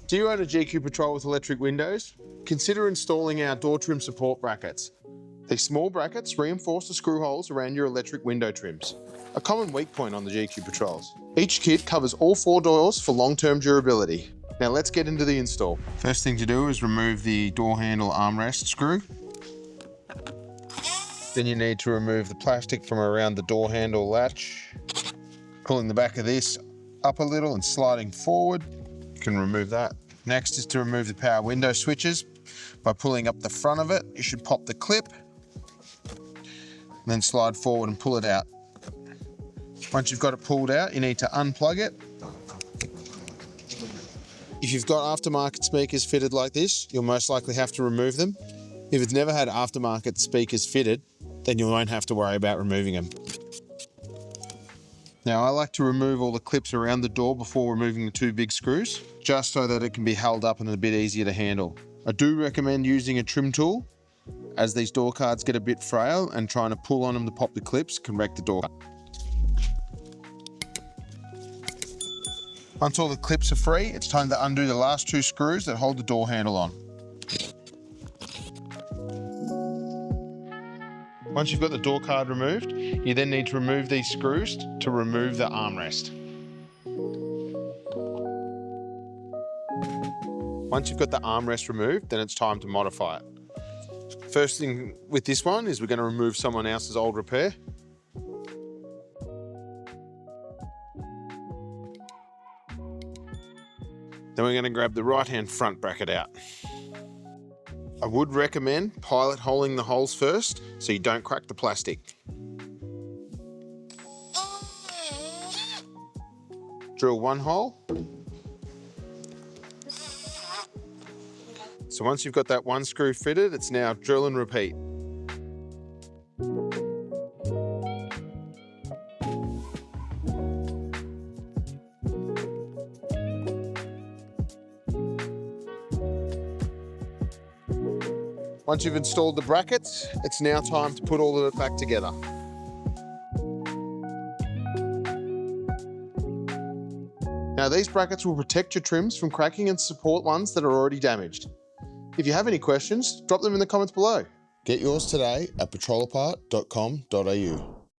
Do you own a GQ Patrol with electric windows? Consider installing our door trim support brackets. These small brackets reinforce the screw holes around your electric window trims, a common weak point on the GQ Patrols. Each kit covers all 4 doors for long-term durability. Now let's get into the install. First thing to do is remove the door handle armrest screw. Then you need to remove the plastic from around the door handle latch. Pulling the back of this up a little and sliding forward, you can remove that. Next is to remove the power window switches. By pulling up the front of it, you should pop the clip, then slide forward and pull it out. Once you've got it pulled out, you need to unplug it. If you've got aftermarket speakers fitted like this, you'll most likely have to remove them. If it's never had aftermarket speakers fitted, then you won't have to worry about removing them. Now I like to remove all the clips around the door before removing the 2 big screws, just so that it can be held up and a bit easier to handle. I do recommend using a trim tool, as these door cards get a bit frail and trying to pull on them to pop the clips can wreck the door. Once all the clips are free, it's time to undo the last 2 screws that hold the door handle on. Once you've got the door card removed, you then need to remove these screws to remove the armrest. Once you've got the armrest removed, then it's time to modify it. First thing with this one is we're going to remove someone else's old repair. Then we're going to grab the right-hand front bracket out. I would recommend pilot holing the holes first so you don't crack the plastic. Drill 1 hole. So once you've got that 1 screw fitted, it's now drill and repeat. Once you've installed the brackets, it's now time to put all of it back together. Now these brackets will protect your trims from cracking and support ones that are already damaged. If you have any questions, drop them in the comments below. Get yours today at Patrolapart.com.au.